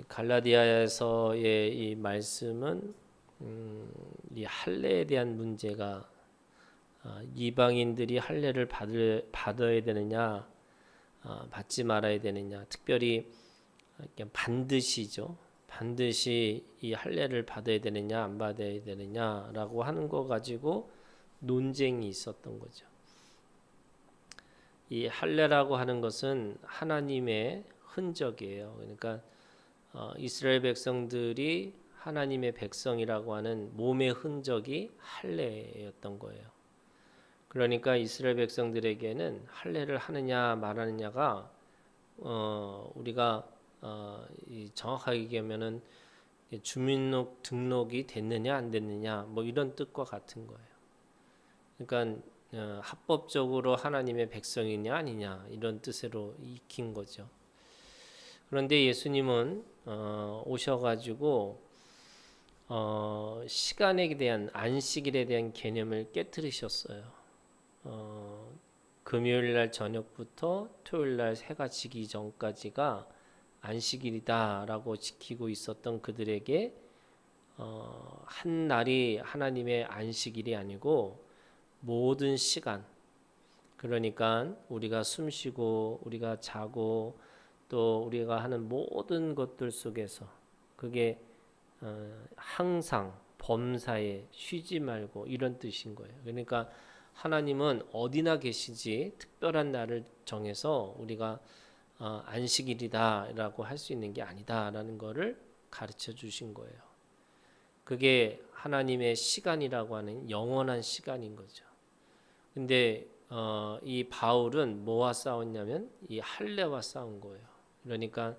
갈라디아에서의 이 말씀은 이 할례에 대한 문제가 이방인들이 할례를 받아야 되느냐, 받지 말아야 되느냐, 특별히 반드시죠. 반드시 이 할례를 받아야 되느냐, 안 받아야 되느냐라고 하는 거 가지고 논쟁이 있었던 거죠. 이 할례라고 하는 것은 하나님의 흔적이에요. 그러니까 이스라엘 백성들이 하나님의 백성이라고 하는 몸의 흔적이 할례였던 거예요. 그러니까 이스라엘 백성들에게는 할례를 하느냐 말하느냐가 우리가 정확하게 얘기하면은 주민록 등록이 됐느냐 안 됐느냐 뭐 이런 뜻과 같은 거예요. 그러니까 합법적으로 하나님의 백성이냐 아니냐 이런 뜻으로 익힌 거죠. 그런데 예수님은 오셔가지고 시간에 대한 안식일에 대한 개념을 깨뜨리셨어요. 금요일 날 저녁부터 토요일 날 해가 지기 전까지가 안식일이다라고 지키고 있었던 그들에게 한 날이 하나님의 안식일이 아니고 모든 시간, 그러니까 우리가 숨쉬고 우리가 자고 또 우리가 하는 모든 것들 속에서 그게 항상 범사에 쉬지 말고 이런 뜻인 거예요. 그러니까 하나님은 어디나 계시지 특별한 날을 정해서 우리가 안식일이다라고 할 수 있는 게 아니다라는 것을 가르쳐 주신 거예요. 그게 하나님의 시간이라고 하는 영원한 시간인 거죠. 근데 이 바울은 뭐와 싸웠냐면 이 할례와 싸운 거예요. 그러니까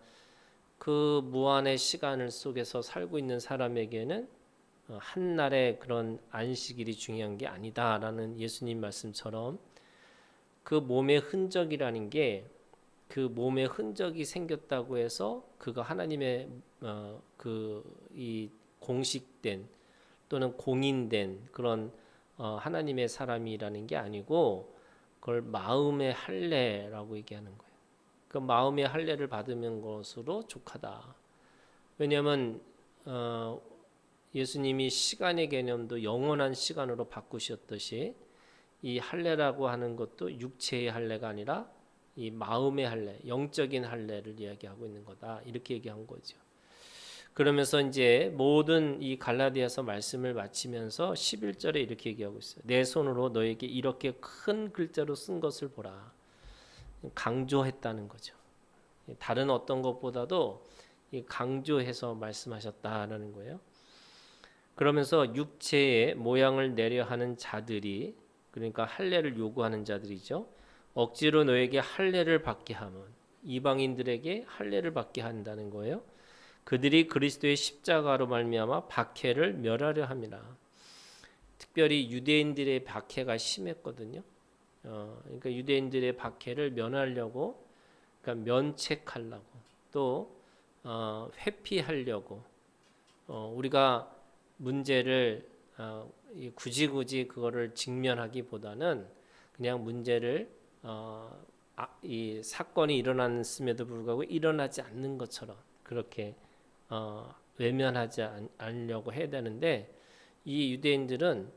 그 무한의 시간을 속에서 살고 있는 사람에게는 한 날의 그런 안식일이 중요한 게 아니다라는 예수님 말씀처럼 그 몸의 흔적이라는 게 그 몸의 흔적이 생겼다고 해서 그가 하나님의 그 이 공식된 또는 공인된 그런 하나님의 사람이라는 게 아니고 그걸 마음의 할례라고 얘기하는 거예요. 그 마음의 할례를 받으면 것으로 족하다. 왜냐하면 예수님이 시간의 개념도 영원한 시간으로 바꾸셨듯이 이 할례라고 하는 것도 육체의 할례가 아니라 이 마음의 할례, 영적인 할례를 이야기하고 있는 거다. 이렇게 얘기한 거죠. 그러면서 이제 모든 이 갈라디아서 말씀을 마치면서 11절에 이렇게 얘기하고 있어요. 내 손으로 너에게 이렇게 큰 글자로 쓴 것을 보라. 강조했다는 거죠. 다른 어떤 것보다도 강조해서 말씀하셨다라는 거예요. 그러면서 육체의 모양을 내려 하는 자들이, 그러니까 할례를 요구하는 자들이죠. 억지로 너에게 할례를 받게 하면, 이방인들에게 할례를 받게 한다는 거예요. 그들이 그리스도의 십자가로 말미암아 박해를 멸하려 함이라. 특별히 유대인들의 박해가 심했거든요. 그러니까 유대인들의 박해를 면하려고, 그러니까 면책하려고, 또 회피하려고, 우리가 문제를 굳이 그거를 직면하기보다는 그냥 문제를 이 사건이 일어났음에도 불구하고 일어나지 않는 것처럼 그렇게 외면하지 않으려고 해야 되는데, 이 유대인들은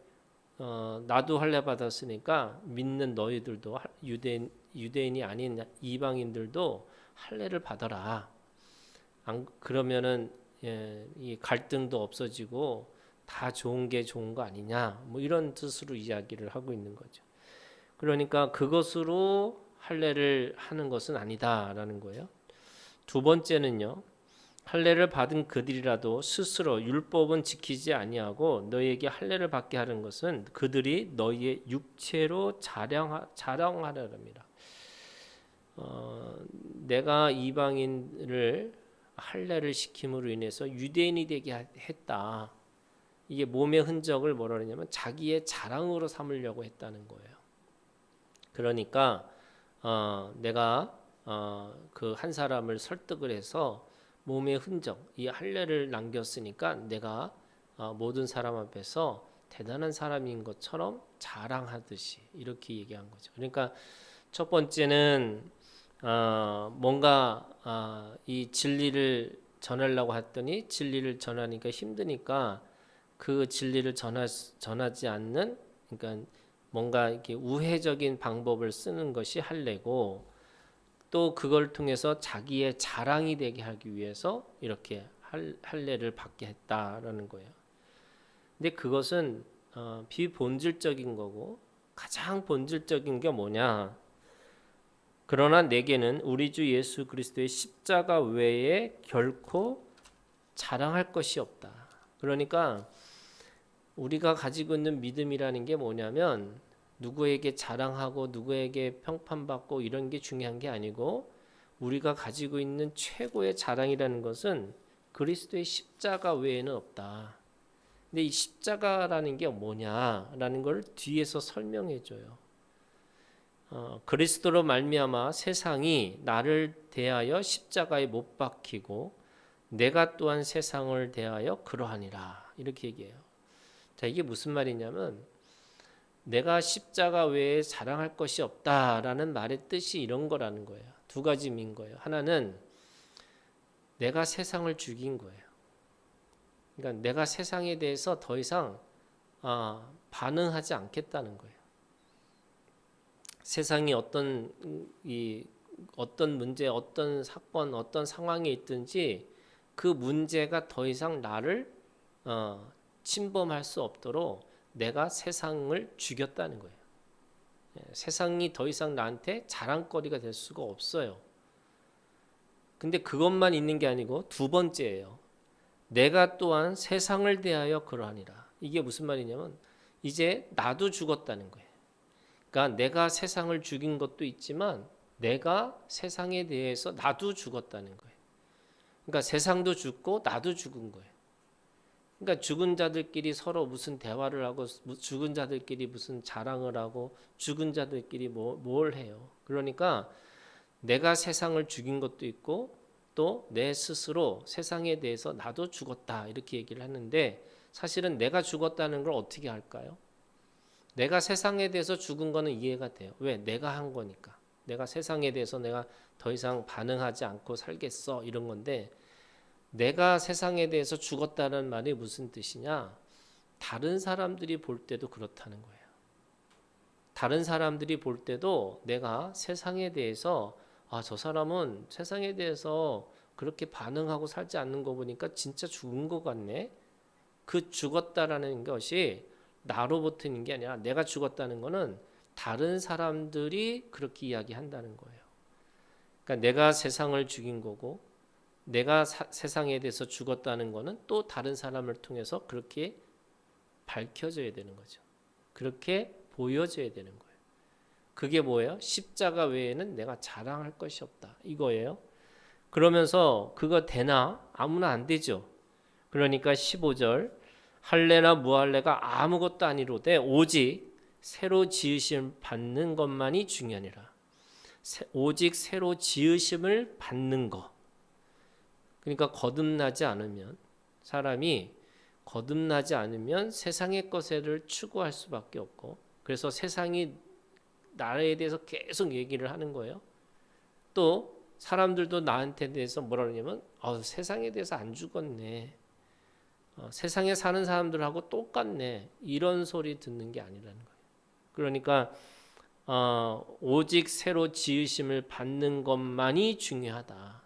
나도 할례 받았으니까 믿는 너희들도 유대인이 아닌 이방인들도 할례를 받아라. 그러면은 이 갈등도 없어지고 다 좋은 게 좋은 거 아니냐, 뭐 이런 뜻으로 이야기를 하고 있는 거죠. 그러니까 그것으로 할례를 하는 것은 아니다라는 거예요. 두 번째는요, 할례를 받은 그들이라도 스스로 율법은 지키지 아니하고 너희에게 할례를 받게 하는 것은 그들이 너희의 육체로 자랑하려랍니다. 내가 이방인을 할례를 시킴으로 인해서 유대인이 되게 했다. 이게 몸의 흔적을 뭐라 그러냐면 자기의 자랑으로 삼으려고 했다는 거예요. 그러니까 내가 그 한 사람을 설득을 해서 몸의 흔적, 이 할례를 남겼으니까 내가 모든 사람 앞에서 대단한 사람인 것처럼 자랑하듯이 이렇게 얘기한 거죠. 그러니까 첫 번째는 뭔가 이 진리를 전하려고 했더니 진리를 전하니까 힘드니까 그 진리를 전하지 않는, 그러니까 뭔가 이렇게 우회적인 방법을 쓰는 것이 할례고, 또 그걸 통해서 자기의 자랑이 되게 하기 위해서 이렇게 할례를 받게 했다라는 거예요. 근데 그것은 비본질적인 거고, 가장 본질적인 게 뭐냐? 그러나 내게는 우리 주 예수 그리스도의 십자가 외에 결코 자랑할 것이 없다. 그러니까 우리가 가지고 있는 믿음이라는 게 뭐냐면 누구에게 자랑하고 누구에게 평판받고 이런 게 중요한 게 아니고, 우리가 가지고 있는 최고의 자랑이라는 것은 그리스도의 십자가 외에는 없다. 근데 이 십자가라는 게 뭐냐라는 걸 뒤에서 설명해 줘요. 그리스도로 말미암아 세상이 나를 대하여 십자가에 못 박히고 내가 또한 세상을 대하여 그러하니라, 이렇게 얘기해요. 자, 이게 무슨 말이냐면 내가 십자가 외에 자랑할 것이 없다라는 말의 뜻이 이런 거라는 거예요. 두 가지 의미인 거예요. 하나는 내가 세상을 죽인 거예요. 그러니까 내가 세상에 대해서 더 이상 반응하지 않겠다는 거예요. 세상이 어떤 문제, 어떤 사건, 어떤 상황에 있든지 그 문제가 더 이상 나를 침범할 수 없도록 내가 세상을 죽였다는 거예요. 세상이 더 이상 나한테 자랑거리가 될 수가 없어요. 근데 그것만 있는 게 아니고 두 번째예요. 내가 또한 세상을 대하여 그러하니라. 이게 무슨 말이냐면 이제 나도 죽었다는 거예요. 그러니까 내가 세상을 죽인 것도 있지만 내가 세상에 대해서 나도 죽었다는 거예요. 그러니까 세상도 죽고 나도 죽은 거예요. 그러니까 죽은 자들끼리 서로 무슨 대화를 하고 죽은 자들끼리 무슨 자랑을 하고 죽은 자들끼리 뭘 해요. 그러니까 내가 세상을 죽인 것도 있고 또 내 스스로 세상에 대해서 나도 죽었다, 이렇게 얘기를 하는데, 사실은 내가 죽었다는 걸 어떻게 할까요? 내가 세상에 대해서 죽은 거는 이해가 돼요. 왜? 내가 한 거니까. 내가 세상에 대해서 내가 더 이상 반응하지 않고 살겠어, 이런 건데, 내가 세상에 대해서 죽었다는 말이 무슨 뜻이냐? 다른 사람들이 볼 때도 그렇다는 거예요. 다른 사람들이 볼 때도 내가 세상에 대해서 저 사람은 세상에 대해서 그렇게 반응하고 살지 않는 거 보니까 진짜 죽은 것 같네. 그 죽었다라는 것이 나로부터 있는 게 아니라 내가 죽었다는 거는 다른 사람들이 그렇게 이야기한다는 거예요. 그러니까 내가 세상을 죽인 거고 내가 세상에 대해서 죽었다는 거는 또 다른 사람을 통해서 그렇게 밝혀져야 되는 거죠. 그렇게 보여져야 되는 거예요. 그게 뭐예요? 십자가 외에는 내가 자랑할 것이 없다, 이거예요. 그러면서 그거 되나? 아무나 안 되죠. 그러니까 15절, 할례나 무할례가 아무것도 아니로되 오직 새로 지으심 받는 것만이 중요하니라. 오직 새로 지으심을 받는 것. 그러니까 거듭나지 않으면, 사람이 거듭나지 않으면 세상의 것을 추구할 수밖에 없고, 그래서 세상이 나에 대해서 계속 얘기를 하는 거예요. 또 사람들도 나한테 대해서 뭐라 그러냐면 세상에 대해서 안 죽었네, 세상에 사는 사람들하고 똑같네, 이런 소리 듣는 게 아니라는 거예요. 그러니까 오직 새로 지으심을 받는 것만이 중요하다.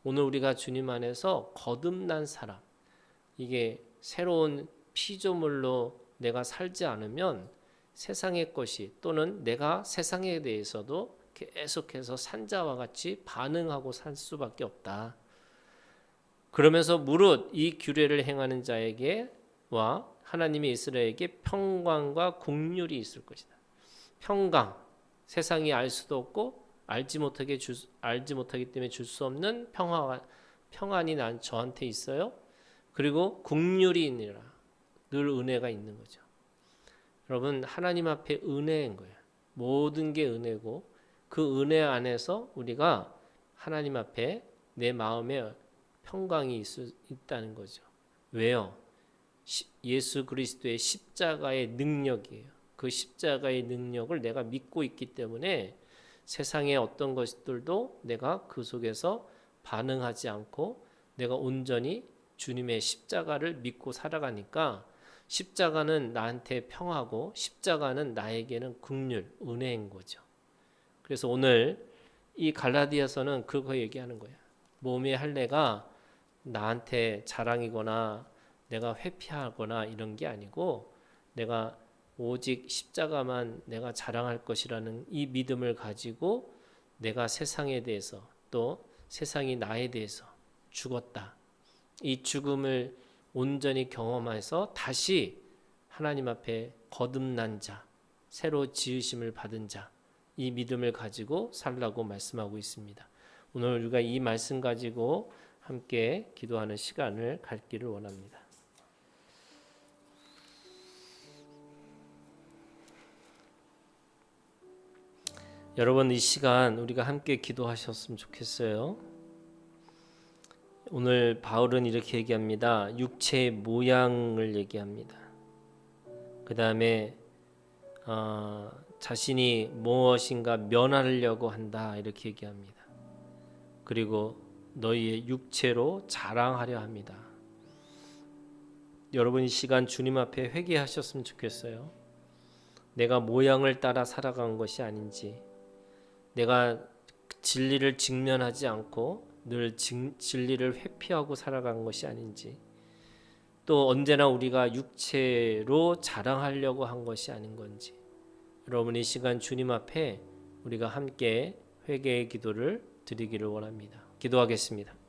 오늘 우리가 주님 안에서 거듭난 사람, 이게 새로운 피조물로 내가 살지 않으면 세상의 것이, 또는 내가 세상에 대해서도 계속해서 산자와 같이 반응하고 살 수밖에 없다. 그러면서 무릇 이 규례를 행하는 자에게와 하나님의 이스라엘에게 평강과 긍휼이 있을 것이다. 평강, 세상이 알 수도 없고 알지 못하기 때문에 줄 수 없는 평안이 저한테 있어요. 그리고 긍휼이 있느니라, 늘 은혜가 있는 거죠. 여러분, 하나님 앞에 은혜인 거예요. 모든 게 은혜고 그 은혜 안에서 우리가 하나님 앞에 내 마음에 평강이 있다는 거죠. 왜요? 예수 그리스도의 십자가의 능력이에요. 그 십자가의 능력을 내가 믿고 있기 때문에 세상의 어떤 것들도 내가 그 속에서 반응하지 않고 내가 온전히 주님의 십자가를 믿고 살아가니까 십자가는 나한테 평화고 십자가는 나에게는 긍휼, 은혜인 거죠. 그래서 오늘 이 갈라디아서는 그거 얘기하는 거야. 몸의 할례가 나한테 자랑이거나 내가 회피하거나 이런 게 아니고 내가 오직 십자가만 내가 자랑할 것이라는 이 믿음을 가지고 내가 세상에 대해서 또 세상이 나에 대해서 죽었다. 이 죽음을 온전히 경험해서 다시 하나님 앞에 거듭난 자, 새로 지으심을 받은 자, 이 믿음을 가지고 살라고 말씀하고 있습니다. 오늘 우리가 이 말씀 가지고 함께 기도하는 시간을 갖기를 원합니다. 여러분, 이 시간 우리가 함께 기도하셨으면 좋겠어요. 오늘 바울은 이렇게 얘기합니다. 육체의 모양을 얘기합니다. 그 다음에 자신이 무엇인가 면하려고 한다 이렇게 얘기합니다. 그리고 너희의 육체로 자랑하려 합니다. 여러분, 이 시간 주님 앞에 회개하셨으면 좋겠어요. 내가 모양을 따라 살아간 것이 아닌지, 내가 진리를 직면하지 않고 늘 진리를 회피하고 살아간 것이 아닌지, 또 언제나 우리가 육체로 자랑하려고 한 것이 아닌 건지, 여러분 이 시간 주님 앞에 우리가 함께 회개의 기도를 드리기를 원합니다. 기도하겠습니다.